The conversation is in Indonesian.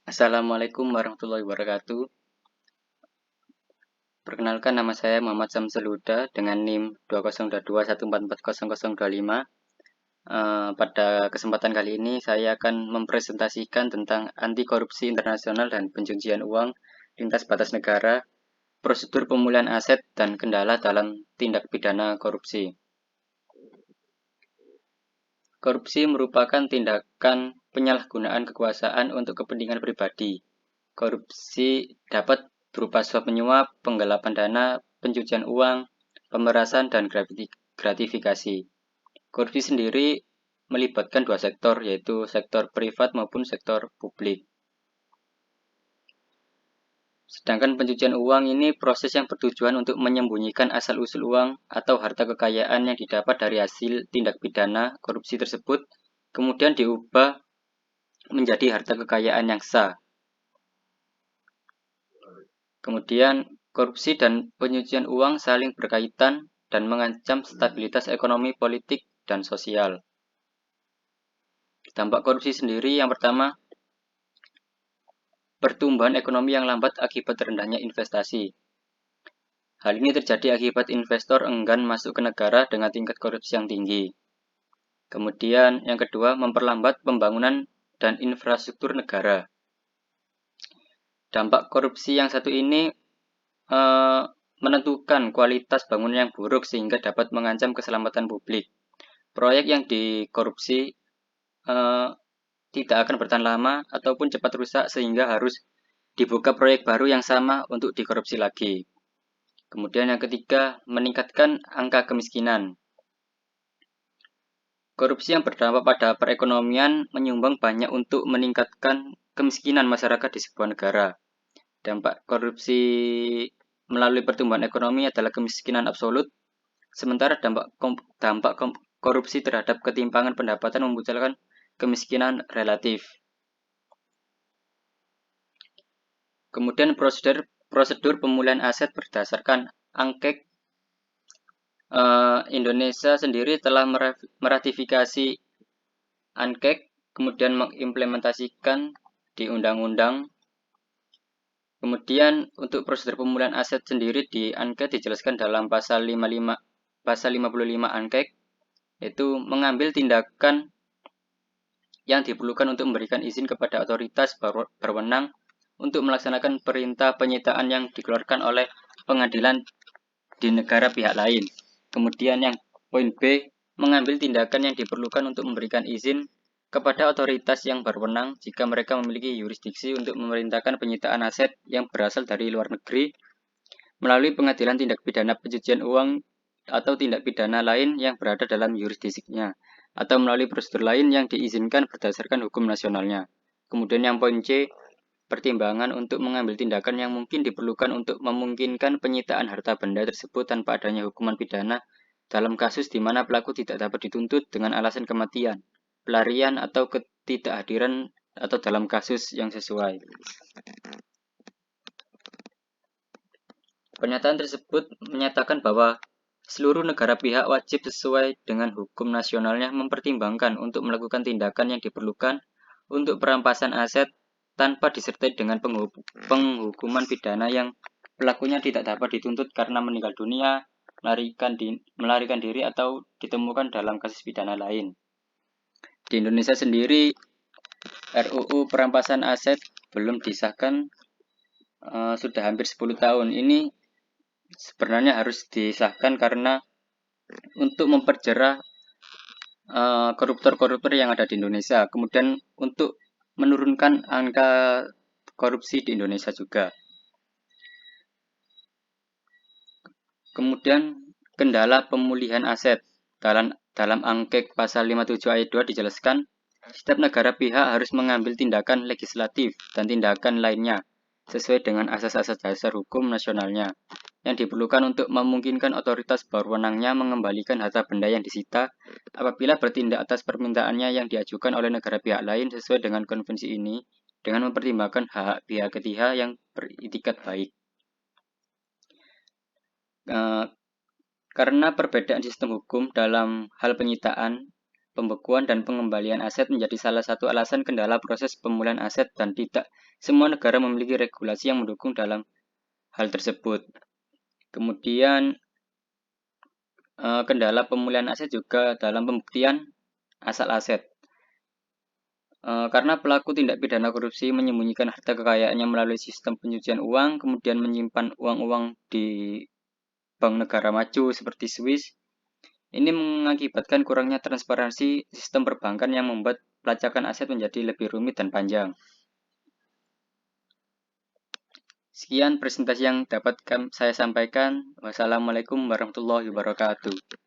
Assalamualaikum warahmatullahi wabarakatuh. Perkenalkan, nama saya Muhammad Samsul Huda dengan NIM 202214400025. Pada kesempatan kali ini saya akan mempresentasikan tentang anti korupsi internasional dan pencucian uang lintas batas negara, prosedur pemulihan aset dan kendala dalam tindak pidana korupsi. Korupsi merupakan tindakan penyalahgunaan kekuasaan untuk kepentingan pribadi. Korupsi dapat berupa suap menyuap, penggelapan dana, pencucian uang, pemerasan, dan gratifikasi. Korupsi sendiri melibatkan dua sektor, yaitu sektor privat maupun sektor publik. Sedangkan pencucian uang ini proses yang bertujuan untuk menyembunyikan asal-usul uang atau harta kekayaan yang didapat dari hasil tindak pidana korupsi tersebut, kemudian diubah menjadi harta kekayaan yang sah. Kemudian, korupsi dan pencucian uang saling berkaitan dan mengancam stabilitas ekonomi, politik, dan sosial. Dampak korupsi sendiri yang pertama, pertumbuhan ekonomi yang lambat akibat rendahnya investasi. Hal ini terjadi akibat investor enggan masuk ke negara dengan tingkat korupsi yang tinggi. Kemudian, yang kedua, memperlambat pembangunan dan infrastruktur negara. Dampak korupsi yang satu ini menentukan kualitas bangunan yang buruk sehingga dapat mengancam keselamatan publik. Proyek yang dikorupsi tidak akan bertahan lama ataupun cepat rusak sehingga harus dibuka proyek baru yang sama untuk dikorupsi lagi. Kemudian yang ketiga, meningkatkan angka kemiskinan. Korupsi yang berdampak pada perekonomian menyumbang banyak untuk meningkatkan kemiskinan masyarakat di sebuah negara. Dampak korupsi melalui pertumbuhan ekonomi adalah kemiskinan absolut, sementara dampak korupsi terhadap ketimpangan pendapatan memunculkan kemiskinan relatif. Kemudian prosedur pemulihan aset berdasarkan angkek. Indonesia sendiri telah meratifikasi angkek, kemudian mengimplementasikan di undang-undang. Kemudian untuk prosedur pemulihan aset sendiri di angkek dijelaskan dalam pasal 55 angkek, yaitu mengambil tindakan yang diperlukan untuk memberikan izin kepada otoritas berwenang untuk melaksanakan perintah penyitaan yang dikeluarkan oleh pengadilan di negara pihak lain. Kemudian yang poin B, mengambil tindakan yang diperlukan untuk memberikan izin kepada otoritas yang berwenang jika mereka memiliki yurisdiksi untuk memerintahkan penyitaan aset yang berasal dari luar negeri melalui pengadilan tindak pidana pencucian uang atau tindak pidana lain yang berada dalam yurisdiksinya, atau melalui prosedur lain yang diizinkan berdasarkan hukum nasionalnya. Kemudian yang poin C, pertimbangan untuk mengambil tindakan yang mungkin diperlukan untuk memungkinkan penyitaan harta benda tersebut tanpa adanya hukuman pidana dalam kasus di mana pelaku tidak dapat dituntut dengan alasan kematian, pelarian, atau ketidakhadiran atau dalam kasus yang sesuai. Pernyataan tersebut menyatakan bahwa seluruh negara pihak wajib sesuai dengan hukum nasionalnya mempertimbangkan untuk melakukan tindakan yang diperlukan untuk perampasan aset tanpa disertai dengan penghukuman pidana yang pelakunya tidak dapat dituntut karena meninggal dunia, melarikan diri, atau ditemukan dalam kasus pidana lain. Di Indonesia sendiri, RUU perampasan aset belum disahkan sudah hampir 10 tahun. Ini sebenarnya harus disahkan karena untuk memperjerah koruptor-koruptor yang ada di Indonesia. Kemudian untuk menurunkan angka korupsi di Indonesia juga. Kemudian kendala pemulihan aset. Dalam angkek pasal 57 ayat 2 dijelaskan, setiap negara pihak harus mengambil tindakan legislatif dan tindakan lainnya sesuai dengan asas-asas dasar hukum nasionalnya yang diperlukan untuk memungkinkan otoritas berwenangnya mengembalikan harta benda yang disita apabila bertindak atas permintaannya yang diajukan oleh negara pihak lain sesuai dengan konvensi ini dengan mempertimbangkan hak pihak ketiga yang beritikat baik. Karena perbedaan sistem hukum dalam hal penyitaan pembekuan dan pengembalian aset menjadi salah satu alasan kendala proses pemulihan aset dan tidak semua negara memiliki regulasi yang mendukung dalam hal tersebut. Kemudian kendala pemulihan aset juga dalam pembuktian asal aset. Karena pelaku tindak pidana korupsi menyembunyikan harta kekayaannya melalui sistem pencucian uang, kemudian menyimpan uang-uang di bank negara maju seperti Swiss, ini mengakibatkan kurangnya transparansi sistem perbankan yang membuat pelacakan aset menjadi lebih rumit dan panjang. Sekian presentasi yang dapat saya sampaikan. Wassalamualaikum warahmatullahi wabarakatuh.